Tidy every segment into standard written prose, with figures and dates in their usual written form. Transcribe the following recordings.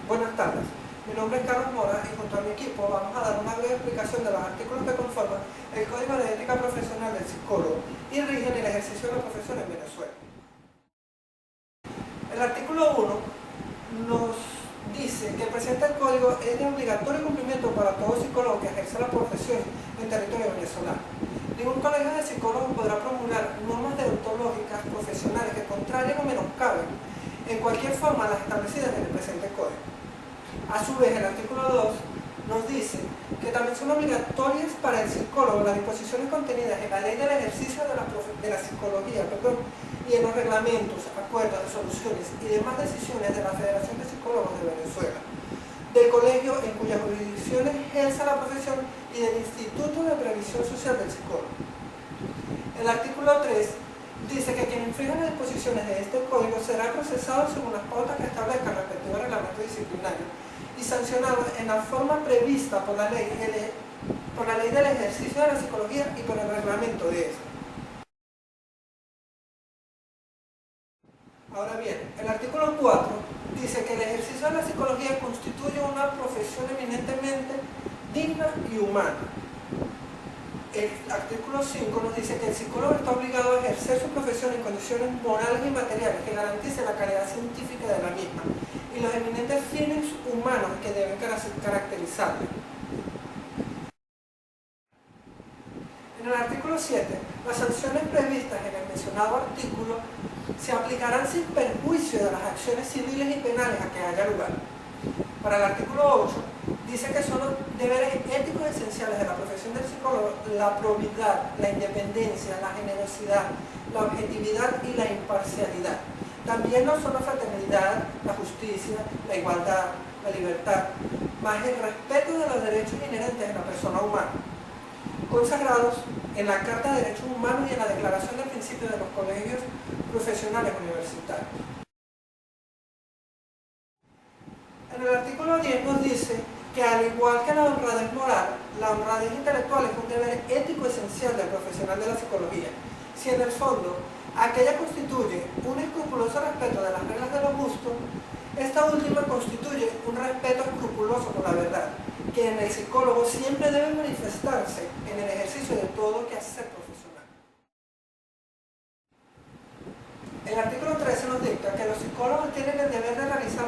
Buenas tardes, mi nombre es Carlos Mora y junto a mi equipo vamos a dar una breve explicación de los artículos que conforman el Código de Ética Profesional del Psicólogo y rigen el ejercicio de la profesión en Venezuela. El artículo 1 nos dice que presenta el código es de obligatorio cumplimiento para todo psicólogo que ejerce la profesión en territorio venezolano. Ningún colegio de psicólogos podrá promulgar normas deontológicas profesionales que contrarien o menoscaben en cualquier forma las establecidas en el presente código. A su vez, el artículo 2 nos dice que también son obligatorias para el psicólogo las disposiciones contenidas en la ley del ejercicio de la psicología y en los reglamentos, acuerdos, resoluciones y demás decisiones de la Federación de Psicólogos de Venezuela, del colegio en cuyas jurisdicciones ejerza la profesión y del Instituto de Previsión Social del Psicólogo. El artículo 3 dice que quien infrinja las disposiciones de este código será procesado según las pautas que establezca el respectivo reglamento disciplinario y sancionado en la forma prevista por la ley del ejercicio de la psicología y por el reglamento de esta. Ahora bien, el artículo 4 dice que el ejercicio de la psicología constituye una profesión eminentemente digna y humana. El artículo 5 nos dice que el psicólogo está obligado a ejercer su profesión en condiciones morales y materiales que garanticen la calidad científica de la misma y los eminentes fines humanos que deben caracterizarla. En el artículo 7, las sanciones previstas en el mencionado artículo se aplicarán sin perjuicio de las acciones civiles y penales a que haya lugar. Para el artículo 8, dice que son los deberes éticos esenciales de la profesión del psicólogo la probidad, la independencia, la generosidad, la objetividad y la imparcialidad. También no son la fraternidad, la justicia, la igualdad, la libertad, más el respeto de los derechos inherentes de la persona humana, consagrados en la Carta de Derechos Humanos y en la Declaración del Principio de los Colegios Profesionales Universitarios. En el artículo 10 nos dice que al igual que la honradez moral, la honradez intelectual es un deber ético esencial del profesional de la psicología, si en el fondo aquella constituye un escrupuloso respeto de las reglas de lo justo, esta última constituye un respeto escrupuloso por la verdad, que en el psicólogo siempre debe manifestarse en el ejercicio de todo quehacer profesional. El artículo 13 nos dicta que los psicólogos tienen el deber de realizar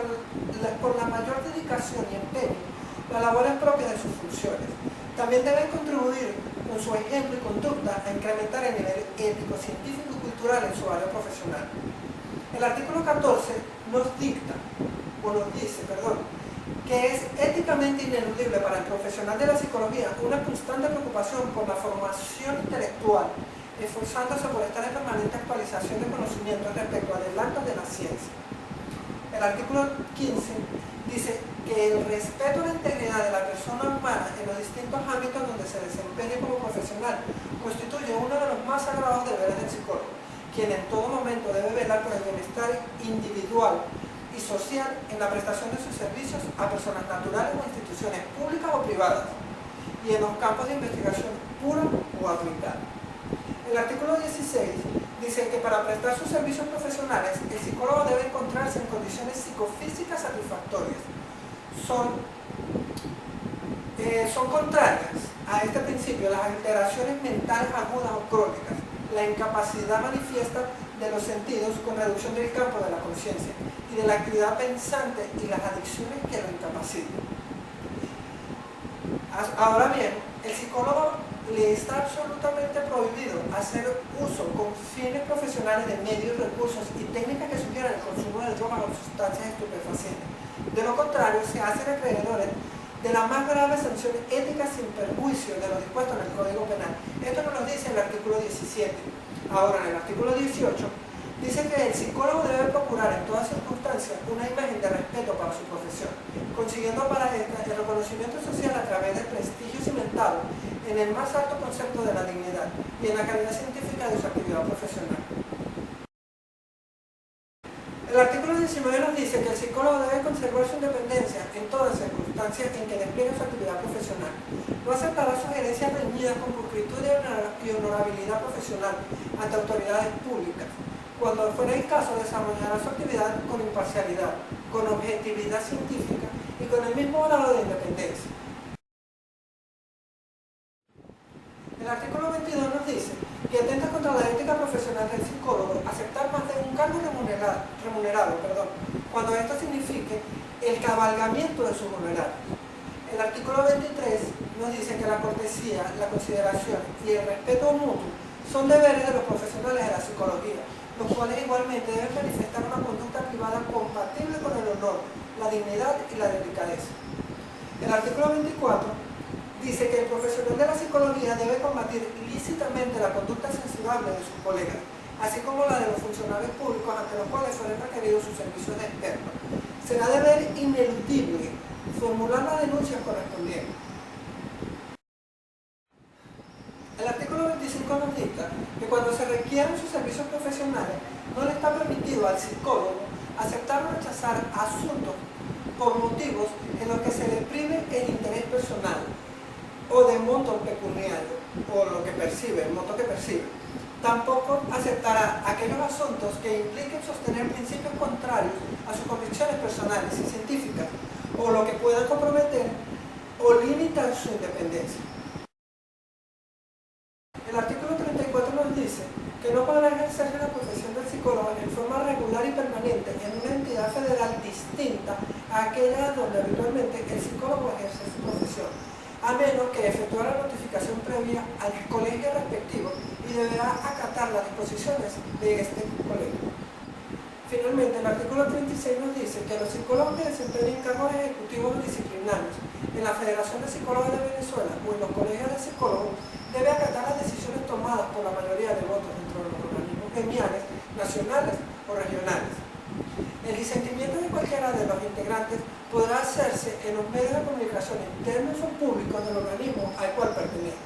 con la mayor dedicación y empeño las labores propias de sus funciones. También deben contribuir con su ejemplo y conducta a incrementar el nivel ético, científico y cultural en su área profesional. El artículo 14 nos dice, que es éticamente ineludible para el profesional de la psicología una constante preocupación por la formación intelectual, esforzándose por estar en permanente actualización de conocimientos respecto a adelantos de la ciencia. El artículo 15 dice que el respeto a la integridad de la persona humana en los distintos ámbitos donde se desempeñe como profesional constituye uno de los más sagrados deberes del psicólogo, quien en todo momento debe velar por el bienestar individual y social en la prestación de sus servicios a personas naturales o instituciones públicas o privadas y en los campos de investigación pura o aplicada. El artículo 16 dice que para prestar sus servicios profesionales el psicólogo debe encontrarse en condiciones psicofísicas satisfactorias. Son contrarias a este principio las alteraciones mentales agudas o crónicas, la incapacidad manifiesta de los sentidos con reducción del campo de la conciencia y de la actividad pensante y las adicciones que lo incapacitan. Ahora bien, el psicólogo le está absolutamente prohibido hacer uso con fines profesionales de medios, recursos y técnicas que sugieran el consumo de drogas o sustancias estupefacientes. De lo contrario, se hacen acreedores de la más grave sanción ética sin perjuicio de lo dispuesto en el Código Penal. Esto nos lo dice el artículo 17. Ahora, en el artículo 18, dice que el psicólogo debe procurar en todas circunstancias una imagen de respeto para su profesión, consiguiendo para esta el reconocimiento social a través del prestigio cimentado en el más alto concepto de la dignidad y en la calidad científica de su actividad profesional. El artículo 19 nos dice que el psicólogo debe conservar su independencia en todas circunstancias en que despliegue su actividad profesional. No aceptará sugerencias reñidas con pulcritud y honorabilidad profesional ante autoridades públicas. cuando fuera el caso, desarrollará su actividad con imparcialidad, con objetividad científica y con el mismo grado de independencia. El artículo 22 nos dice que atenta contra la ética profesional del psicólogo aceptar más de un cargo remunerado, cuando esto signifique el cabalgamiento de sus honorarios. El artículo 23 nos dice que la cortesía, la consideración y el respeto mutuo son deberes de los profesionales de la psicología, los cuales igualmente deben manifestar una conducta privada compatible con el honor, la dignidad y la delicadeza. El artículo 24 dice que el profesional de la psicología debe combatir ilícitamente la conducta censurable de sus colegas, así como la de los funcionarios públicos ante los cuales fueron requeridos sus servicios de experto. Será deber ineludible formular la denuncia correspondiente. El artículo 25 nos dicta que cuando se requieran sus servicios profesionales, no le está permitido al psicólogo aceptar o rechazar asuntos por motivos en los que se le prive el interés personal o de monto pecuniario, o lo que percibe, el monto que percibe. Tampoco aceptará aquellos asuntos que impliquen sostener principios contrarios a sus convicciones personales y científicas, o lo que puedan comprometer o limitar su independencia. El artículo 34 nos dice que no podrá ejercer la profesión del psicólogo en forma regular y permanente en una entidad federal distinta a aquella donde habitualmente el psicólogo ejerce su profesión, a menos que efectúe la notificación previa al colegio respectivo y deberá acatar las disposiciones de este colegio. Finalmente, el artículo 36 nos dice que los psicólogos que desempeñen cargos ejecutivos o disciplinarios en la Federación de Psicólogos de Venezuela o en los colegios de psicólogos debe acatar las decisiones tomadas por la mayoría de votos dentro de los organismos gremiales, nacionales o regionales. El disentimiento de cualquiera de los integrantes podrá hacerse en los medios de comunicación internos o públicos del organismo al cual pertenezca.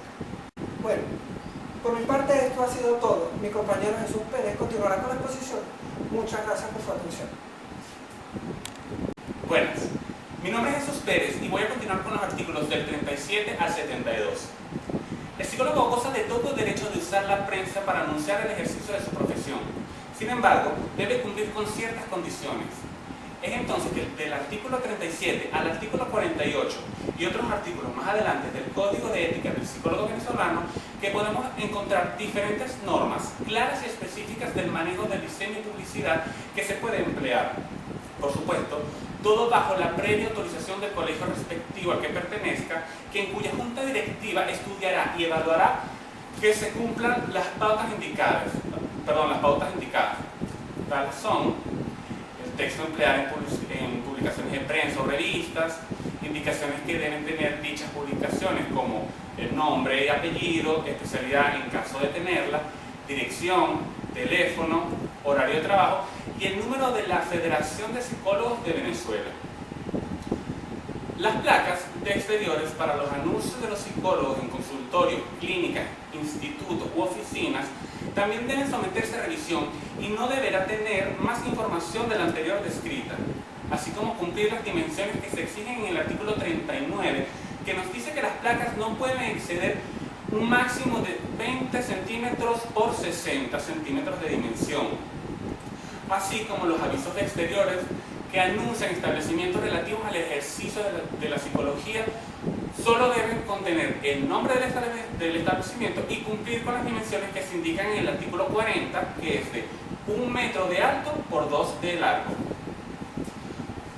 Bueno, por mi parte esto ha sido todo. Mi compañero Jesús Pérez continuará con la exposición. Muchas gracias por su atención. Buenas, mi nombre es Jesús Pérez y voy a continuar con los artículos del 37 al 72. El psicólogo goza de todo derecho de usar la prensa para anunciar el ejercicio de su profesión. Sin embargo, debe cumplir con ciertas condiciones. Es entonces que del artículo 37 al artículo 48 y otros artículos más adelante del Código de Ética del Psicólogo Venezolano que podemos encontrar diferentes normas claras y específicas del manejo del diseño y publicidad que se puede emplear. Por supuesto, todo bajo la previa autorización del colegio respectivo al que pertenezca, que en cuya junta directiva estudiará y evaluará que se cumplan las pautas indicadas. Tales son el texto empleado en publicaciones de prensa o revistas, indicaciones que deben tener dichas publicaciones como el nombre y apellido, especialidad en caso de tenerla, dirección, teléfono, horario de trabajo y el número de la Federación de Psicólogos de Venezuela. Las placas de exteriores para los anuncios de los psicólogos en consultorios, clínicas, institutos u oficinas también deben someterse a revisión y no deberá tener más información de la anterior descrita, así como cumplir las dimensiones que se exigen en el artículo 39, que nos dice que las placas no pueden exceder un máximo de 20 centímetros por 60 centímetros de dimensión, así como los avisos de exteriores que anuncian establecimientos relativos al ejercicio de la psicología solo deben contener el nombre del establecimiento y cumplir con las dimensiones que se indican en el artículo 40, que es de 1 metro de alto por 2 de largo.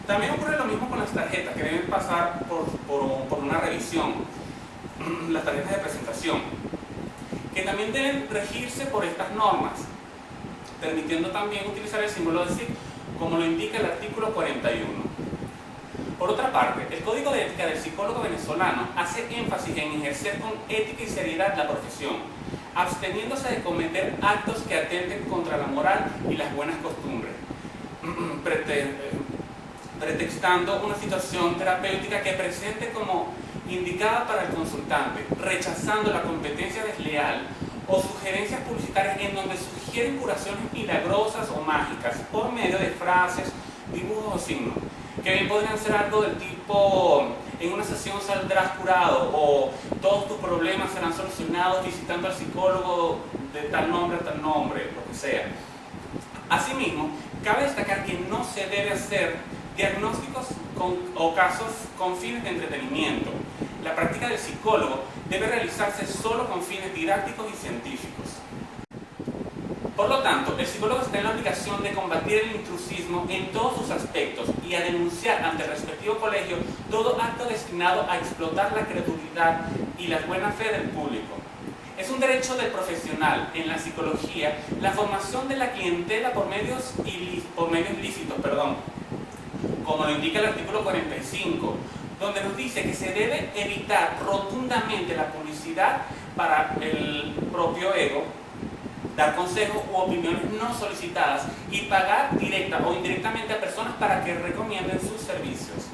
También ocurre lo mismo con las tarjetas, que deben pasar por una revisión, las tarjetas de presentación, que también deben regirse por estas normas, permitiendo también utilizar el símbolo de SIC, como lo indica el artículo 41. Por otra parte, el Código de Ética del Psicólogo Venezolano hace énfasis en ejercer con ética y seriedad la profesión, absteniéndose de cometer actos que atenten contra la moral y las buenas costumbres, pretextando una situación terapéutica que presente como indicada para el consultante, rechazando la competencia desleal o sugerencias publicitarias en donde sugieren curaciones milagrosas o mágicas por medio de frases, dibujos o signos, que bien podrían ser algo del tipo: en una sesión saldrás curado, o todos tus problemas serán solucionados visitando al psicólogo de tal nombre a tal nombre, lo que sea. Asimismo, cabe destacar que no se debe hacer diagnósticos o casos con fines de entretenimiento. La práctica del psicólogo debe realizarse solo con fines didácticos y científicos. Por lo tanto, el psicólogo está en la obligación de combatir el intrusismo en todos sus aspectos y a denunciar ante el respectivo colegio todo acto destinado a explotar la credulidad y la buena fe del público. Es un derecho del profesional en la psicología la formación de la clientela por medios lícitos, como lo indica el artículo 45, donde nos dice que se debe evitar rotundamente la publicidad para el propio ego, dar consejos u opiniones no solicitadas y pagar directa o indirectamente a personas para que recomienden sus servicios.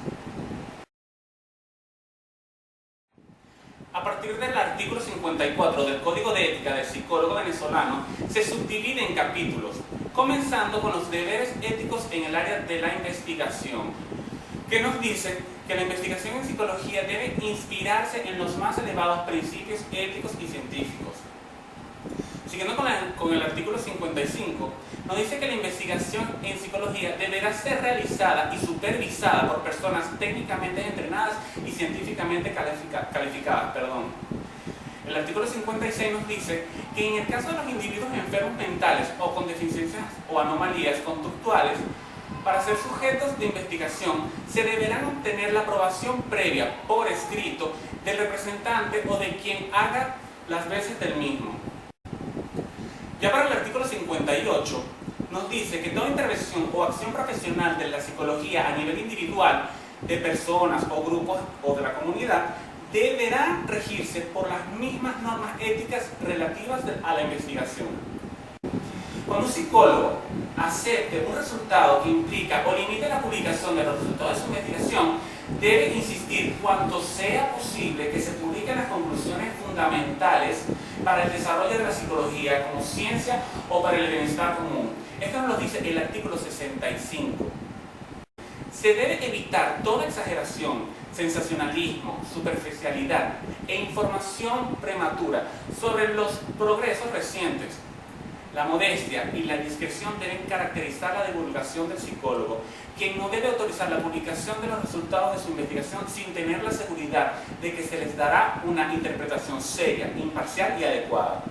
A partir del artículo 54 del Código de Ética del Psicólogo Venezolano, se subdivide en capítulos, comenzando con los deberes éticos en el área de la investigación, que nos dice que la investigación en psicología debe inspirarse en los más elevados principios éticos y científicos. Siguiendo con el artículo 55, nos dice que la investigación en psicología deberá ser realizada y supervisada por personas técnicamente entrenadas y científicamente calificadas. El artículo 56 nos dice que en el caso de los individuos enfermos mentales o con deficiencias o anomalías conductuales, para ser sujetos de investigación se deberán obtener la aprobación previa por escrito del representante o de quien haga las veces del mismo. Ya para el artículo 58 nos dice que toda intervención o acción profesional de la psicología a nivel individual de personas o grupos o de la comunidad deberá regirse por las mismas normas éticas relativas a la investigación. Cuando un psicólogo acepte un resultado que implica o limite la publicación de los resultados de su investigación, debe insistir cuanto sea posible que se publiquen las conclusiones fundamentales para el desarrollo de la psicología como ciencia o para el bienestar común. Esto nos lo dice el artículo 65. Se debe evitar toda exageración, sensacionalismo, superficialidad e información prematura sobre los progresos recientes. La modestia y la discreción deben caracterizar la divulgación del psicólogo, quien no debe autorizar la publicación de los resultados de su investigación sin tener la seguridad de que se les dará una interpretación seria, imparcial y adecuada.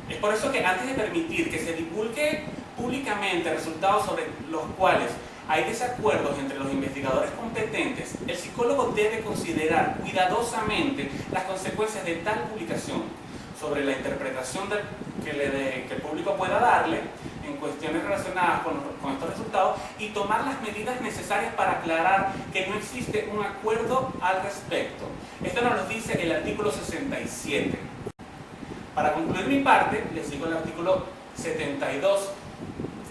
Es por eso que antes de permitir que se divulgue públicamente resultados sobre los cuales hay desacuerdos entre los investigadores competentes, el psicólogo debe considerar cuidadosamente las consecuencias de tal publicación sobre la interpretación que el público pueda darle en cuestiones relacionadas con estos resultados y tomar las medidas necesarias para aclarar que no existe un acuerdo al respecto. Esto nos lo dice el artículo 67. Para concluir mi parte, les digo el artículo 72,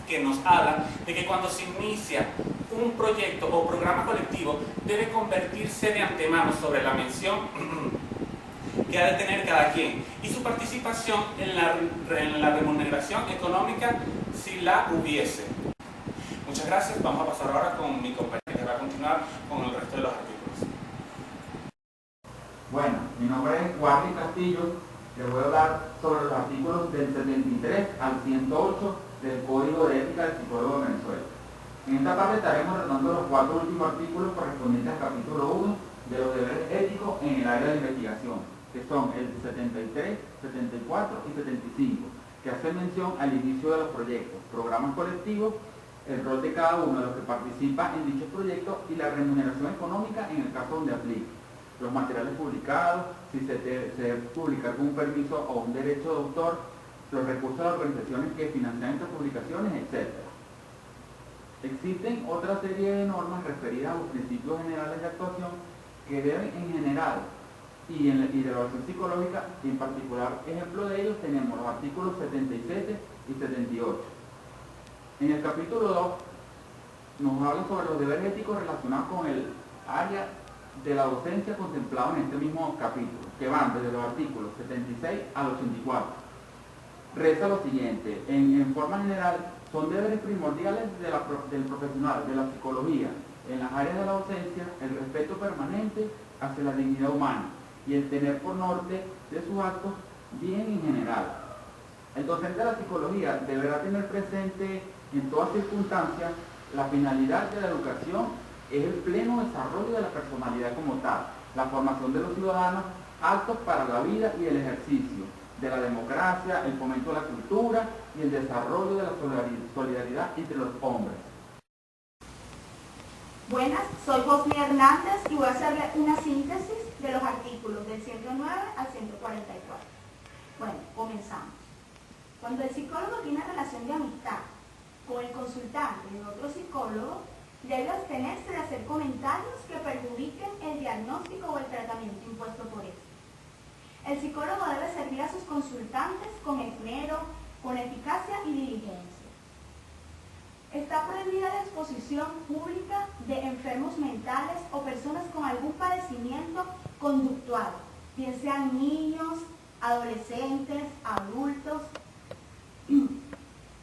que nos habla de que cuando se inicia un proyecto o programa colectivo debe convertirse de antemano sobre la mención que ha de tener cada quien y su participación en la remuneración económica si la hubiese. Muchas gracias. Vamos a pasar ahora con mi compañera que va a continuar con el resto de los artículos. Bueno, mi nombre es Guardi Castillo. Les voy a hablar sobre los artículos del 73 al 108 del Código de Ética del Psicólogo de Venezuela. En esta parte estaremos tratando los 4 últimos artículos correspondientes al capítulo 1 de los deberes éticos en el área de investigación, que son el 73, 74 y 75, que hacen mención al inicio de los proyectos, programas colectivos, el rol de cada uno de los que participa en dichos proyectos y la remuneración económica en el caso donde aplique, los materiales publicados, si se debe publicar con un permiso o un derecho de autor, los recursos de las organizaciones que financian estas publicaciones, etc. Existen otra serie de normas referidas a los principios generales de actuación que deben en general y de evaluación psicológica, y en particular ejemplo de ellos tenemos los artículos 77 y 78. En el capítulo 2 nos habla sobre los deberes éticos relacionados con el área de la docencia contemplado en este mismo capítulo, que van desde los artículos 76 al 84. Reza lo siguiente: en forma general, son deberes primordiales del profesional de la psicología en las áreas de la docencia el respeto permanente hacia la dignidad humana y el tener por norte de sus actos bien en general. El docente de la psicología deberá tener presente en todas circunstancias la finalidad de la educación es el pleno desarrollo de la personalidad como tal, la formación de los ciudadanos aptos para la vida y el ejercicio de la democracia, el fomento de la cultura y el desarrollo de la solidaridad entre los hombres. Buenas, soy José Hernández y voy a hacerle una síntesis de los artículos del 109 al 144. Bueno, comenzamos. Cuando el psicólogo tiene relación de amistad con el consultante y otro psicólogo, debe abstenerse de hacer comentarios que perjudiquen el diagnóstico o el tratamiento impuesto por él. El psicólogo debe servir a sus consultantes con esmero, con eficacia y diligencia. Está prohibida la exposición pública de enfermos mentales o personas con algún padecimiento conductual, bien sean niños, adolescentes, adultos.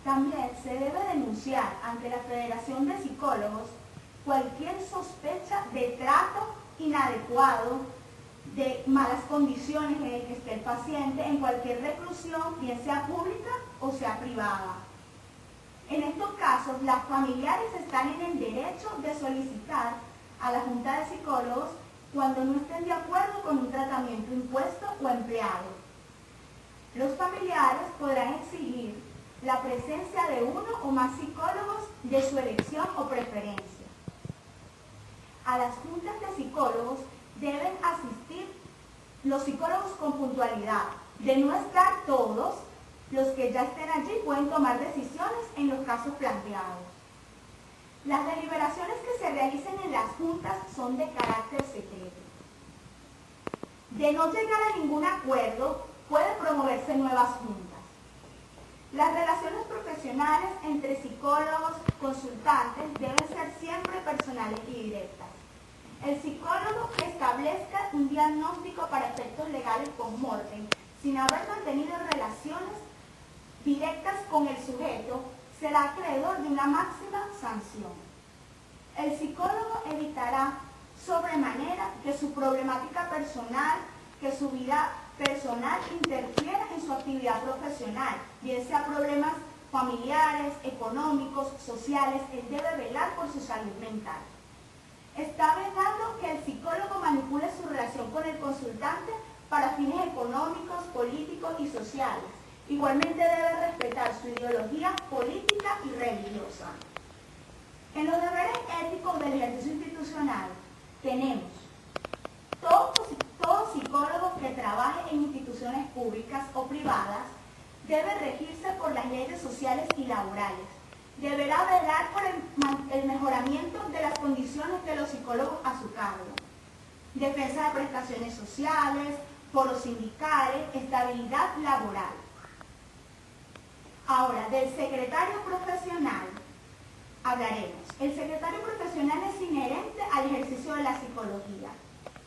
También se debe denunciar ante la Federación de Psicólogos cualquier sospecha de trato inadecuado, de malas condiciones en el que esté el paciente en cualquier reclusión, bien sea pública o sea privada. En estos casos, las familiares están en el derecho de solicitar a la Junta de Psicólogos cuando no estén de acuerdo con un tratamiento impuesto o empleado. Los familiares podrán exigir la presencia de uno o más psicólogos de su elección o preferencia. A las juntas de psicólogos deben asistir los psicólogos con puntualidad. De no estar todos, los que ya estén allí pueden tomar decisiones en los casos planteados. Las deliberaciones que se realicen en las juntas son de carácter secreto. De no llegar a ningún acuerdo, pueden promoverse nuevas juntas. Las relaciones profesionales entre psicólogos, consultantes, deben ser siempre personales y directas. El psicólogo que establezca un diagnóstico para efectos legales post-mortem, sin haber mantenido relaciones directas con el sujeto, será acreedor de una máxima sanción. El psicólogo evitará sobremanera que su problemática personal, que su vida personal interfiera en su actividad profesional, bien sea problemas familiares, económicos, sociales. Él debe velar por su salud mental. Está vedado que el psicólogo manipule su relación con el consultante para fines económicos, políticos y sociales. Igualmente debe respetar su ideología política y religiosa. En los deberes éticos del ejercicio institucional tenemos todo psicólogo que trabaje en instituciones públicas o privadas debe regirse por las leyes sociales y laborales. Deberá velar por el mejoramiento de las condiciones de los psicólogos a su cargo. Defensa de prestaciones sociales, foros sindicales, estabilidad laboral. Ahora, del secretario profesional hablaremos. El secretario profesional es inherente al ejercicio de la psicología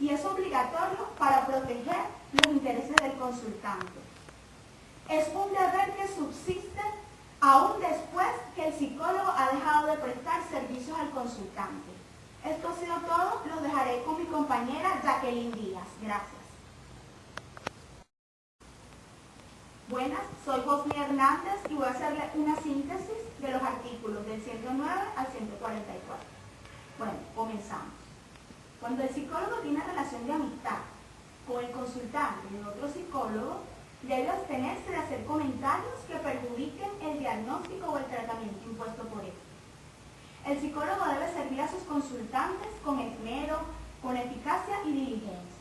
y es obligatorio para proteger los intereses del consultante. Es un deber que subsiste aún después que el psicólogo ha dejado de prestar servicios al consultante. Esto ha sido todo, lo dejaré con mi compañera Jacqueline Díaz. Gracias. Buenas, soy José Hernández y voy a hacerle una síntesis de los artículos del 109 al 144. Bueno, comenzamos. Cuando el psicólogo tiene relación de amistad con el consultante y otro psicólogo, debe abstenerse de hacer comentarios que perjudiquen el diagnóstico o el tratamiento impuesto por él. El psicólogo debe servir a sus consultantes con esmero, con eficacia y diligencia.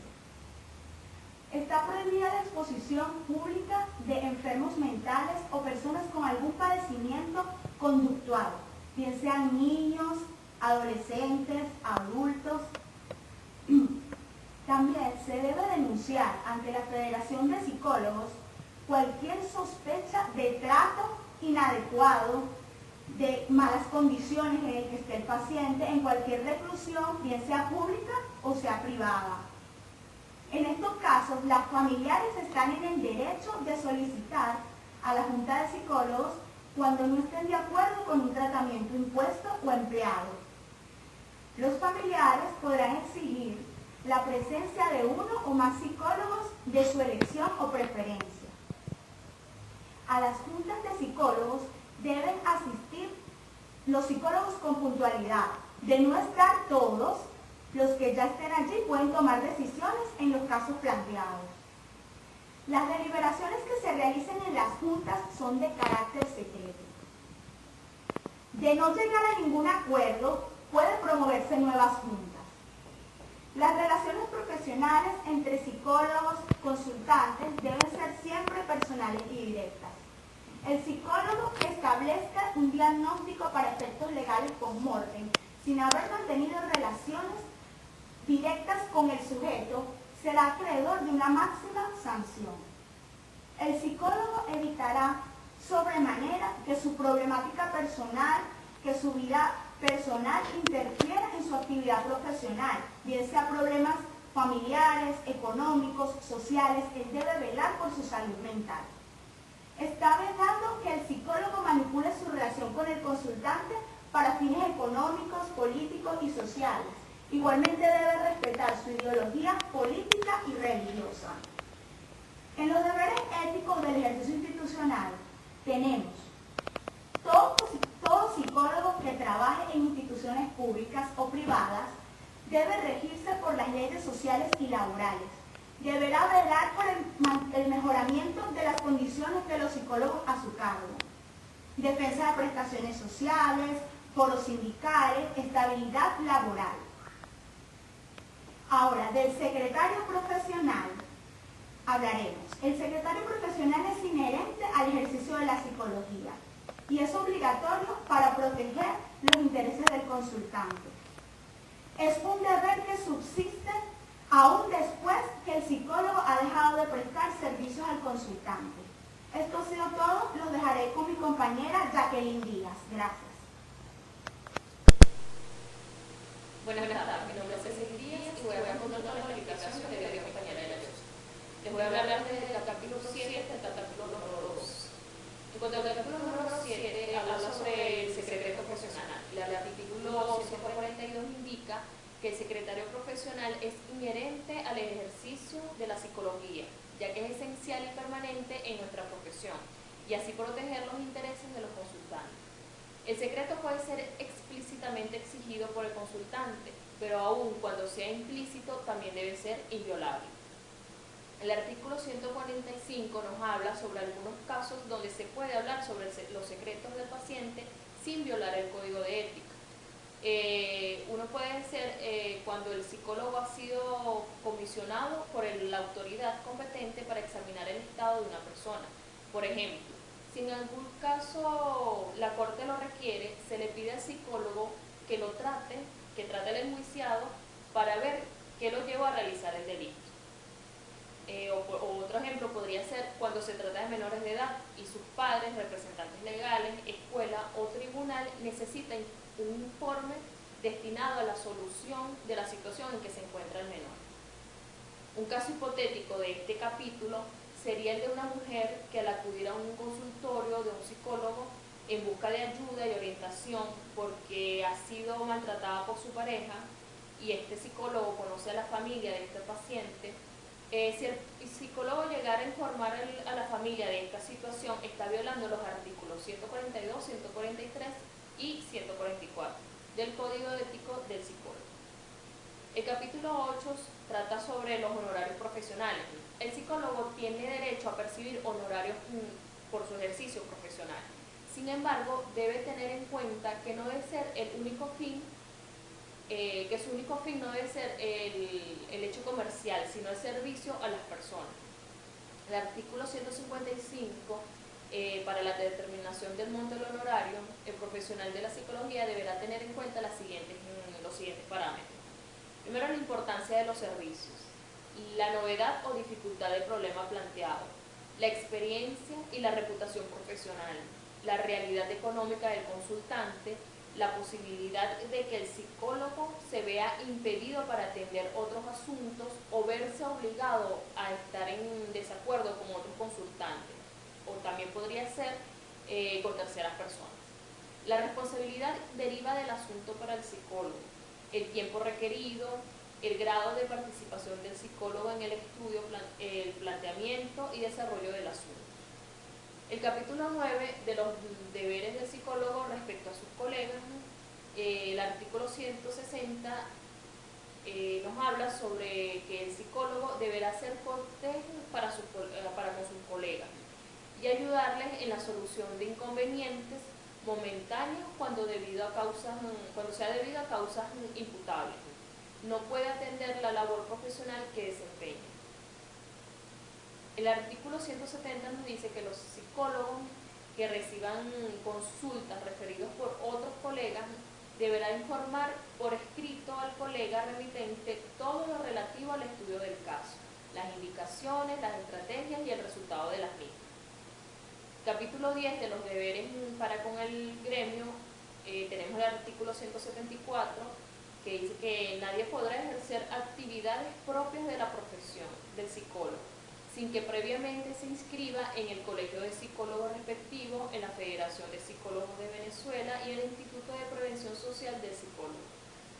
Está prohibida la exposición pública de enfermos mentales o personas con algún padecimiento conductual, bien sean niños, adolescentes, adultos. También se debe denunciar ante la Federación de Psicólogos cualquier sospecha de trato inadecuado, de malas condiciones en el que esté el paciente en cualquier reclusión, bien sea pública o sea privada. En estos casos, las familiares están en el derecho de solicitar a la Junta de Psicólogos cuando no estén de acuerdo con un tratamiento impuesto o empleado. Los familiares podrán exigir la presencia de uno o más psicólogos de su elección o preferencia. A las juntas de psicólogos deben asistir los psicólogos con puntualidad. De no estar todos, los que ya estén allí pueden tomar decisiones en los casos planteados. Las deliberaciones que se realicen en las juntas son de carácter secreto. De no llegar a ningún acuerdo, pueden promoverse nuevas juntas. Las relaciones profesionales entre psicólogos consultantes deben ser siempre personales y directas. El psicólogo que establezca un diagnóstico para efectos legales post-mortem, sin haber mantenido relaciones directas con el sujeto, será acreedor de una máxima sanción. El psicólogo evitará sobremanera que su problemática personal, que su vida personal interfiera en su actividad profesional, bien sea problemas familiares, económicos, sociales. Él debe velar por su salud mental. Está vedado que el psicólogo manipule su relación con el consultante para fines económicos, políticos y sociales. Igualmente debe respetar su ideología política y religiosa. En los deberes éticos del ejercicio institucional tenemos todo psicólogo que trabaje en instituciones públicas o privadas debe regirse por las leyes sociales y laborales. Deberá velar por el mejoramiento de las condiciones de los psicólogos a su cargo. Defensa de prestaciones sociales, foros sindicales, estabilidad laboral. Ahora, del secretario profesional hablaremos. El secretario profesional es inherente al ejercicio de la psicología y es obligatorio para proteger los intereses del consultante. Es un deber que subsiste aún después que el psicólogo ha dejado de prestar servicios al consultante. Esto ha sido todo. Los dejaré con mi compañera Jacqueline Díaz. Gracias. Buenas tardes, mi nombre es Cecilia Díaz y voy a contar la explicación que le dio mi compañera de la Luz. Les voy a hablar desde el capítulo 7 hasta el capítulo número 2. En cuanto al capítulo número 7, habla sobre el secreto profesional. El artículo 142 indica que el secretario profesional es inherente al ejercicio de la psicología, ya que es esencial y permanente en nuestra profesión, y así proteger los intereses de los consultantes. El secreto puede ser explícitamente exigido por el consultante, pero aun cuando sea implícito también debe ser inviolable. El artículo 145 nos habla sobre algunos casos donde se puede hablar sobre los secretos del paciente sin violar el código de ética. Uno puede ser cuando el psicólogo ha sido comisionado por la autoridad competente para examinar el estado de una persona. Por ejemplo, si en algún caso la corte lo requiere, se le pide al psicólogo que trate al enjuiciado para ver qué lo llevó a realizar el delito. O otro ejemplo podría ser cuando se trata de menores de edad y sus padres, representantes legales, escuela o tribunal necesitan un informe destinado a la solución de la situación en que se encuentra el menor. Un caso hipotético de este capítulo sería el de una mujer que al acudir a un consultorio de un psicólogo en busca de ayuda y orientación porque ha sido maltratada por su pareja y este psicólogo conoce a la familia de este paciente. Si el psicólogo llegara a informar a la familia de esta situación, está violando los artículos 142, 143 y 144 del Código Ético del Psicólogo. El capítulo 8 trata sobre los honorarios profesionales. El psicólogo tiene derecho a percibir honorarios por su ejercicio profesional. Sin embargo, debe tener en cuenta que no debe ser el único fin, que su único fin no debe ser el hecho comercial, sino el servicio a las personas. El artículo 155, para la determinación del monto del honorario, el profesional de la psicología deberá tener en cuenta los siguientes parámetros. Primero, la importancia de los servicios, la novedad o dificultad del problema planteado, la experiencia y la reputación profesional, la realidad económica del consultante, la posibilidad de que el psicólogo se vea impedido para atender otros asuntos o verse obligado a estar en desacuerdo con otros consultantes, o también podría ser con terceras personas. La responsabilidad deriva del asunto para el psicólogo, el tiempo requerido, el grado de participación del psicólogo en el estudio, el planteamiento y desarrollo del asunto. El capítulo 9 de los deberes del psicólogo respecto a sus colegas, el artículo 160 nos habla sobre que el psicólogo deberá ser cortés para con sus colegas y ayudarles en la solución de inconvenientes momentáneos cuando sea debido a causas imputables. No puede atender la labor profesional que desempeña. El artículo 170 nos dice que los psicólogos que reciban consultas referidos por otros colegas deberán informar por escrito al colega remitente todo lo relativo al estudio del caso, las indicaciones, las estrategias y el resultado de las mismas. Capítulo 10 de los deberes para con el gremio, tenemos el artículo 174 que dice que nadie podrá ejercer actividades propias de la profesión del psicólogo sin que previamente se inscriba en el colegio de psicólogos respectivo, en la Federación de Psicólogos de Venezuela y en el Instituto de Prevención Social del Psicólogo.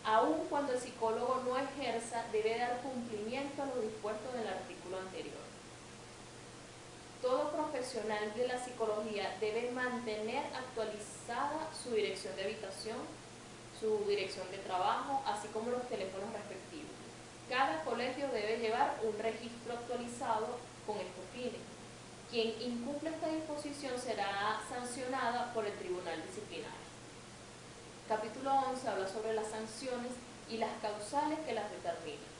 Aun cuando el psicólogo no ejerza, debe dar cumplimiento a lo dispuesto en el artículo anterior. Todo profesional de la psicología debe mantener actualizada su dirección de habitación, su dirección de trabajo, así como los teléfonos respectivos. Cada colegio debe llevar un registro actualizado con estos fines. Quien incumpla esta disposición será sancionada por el Tribunal Disciplinario. Capítulo 11 habla sobre las sanciones y las causales que las determinan.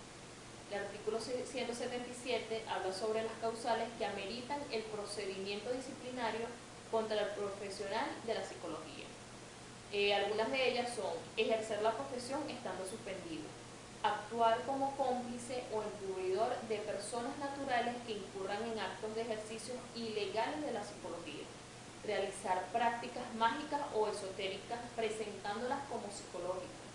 El artículo 177 habla sobre las causales que ameritan el procedimiento disciplinario contra el profesional de la psicología. Algunas de ellas son ejercer la profesión estando suspendido, actuar como cómplice o encubridor de personas naturales que incurran en actos de ejercicios ilegales de la psicología, realizar prácticas mágicas o esotéricas presentándolas como psicológicas,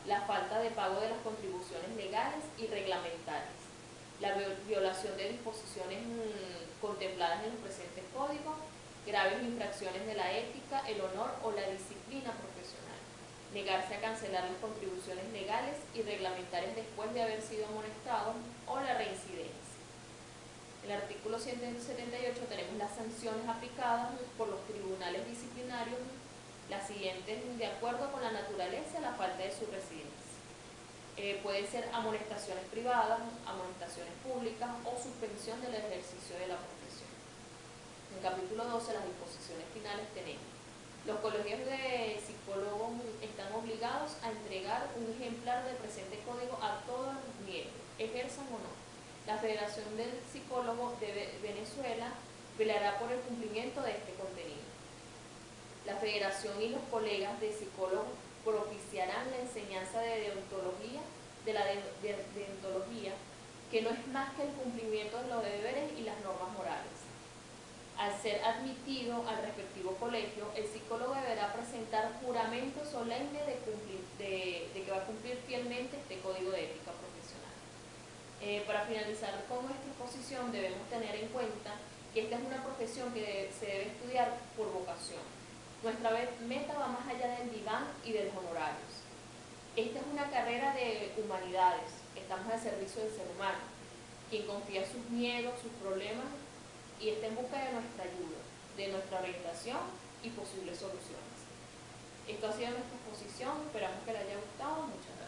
la falta de pago de las contribuciones legales y reglamentarias, la violación de disposiciones contempladas en los presentes códigos, graves infracciones de la ética, el honor o la disciplina profesional, negarse a cancelar las contribuciones legales y reglamentarias después de haber sido amonestados o la reincidencia. En el artículo 178 tenemos las sanciones aplicadas por los tribunales disciplinarios, las siguientes de acuerdo con la naturaleza y la falta de su residencia. Pueden ser amonestaciones privadas, amonestaciones públicas o suspensión del ejercicio de la profesión. En el capítulo 12, las disposiciones finales tenemos: los colegios de psicólogos están obligados a entregar un ejemplar del presente código a todos los miembros, ejerzan o no. La Federación del Psicólogo de Venezuela velará por el cumplimiento de este contenido. La Federación y los colegas de psicólogos propiciarán la enseñanza de deontología, deontología, que no es más que el cumplimiento de los deberes y las normas morales. Al ser admitido al respectivo colegio, el psicólogo deberá presentar juramento solemne de que va a cumplir fielmente este código de ética profesional. Para finalizar con nuestra exposición, debemos tener en cuenta que esta es una profesión que se debe estudiar por vocación. Nuestra meta va más allá del diván y de los honorarios. Esta es una carrera de humanidades, estamos al servicio del ser humano, quien confía sus miedos, sus problemas y está en busca de nuestra ayuda, de nuestra orientación y posibles soluciones. Esto ha sido nuestra exposición, esperamos que les haya gustado. Muchas gracias.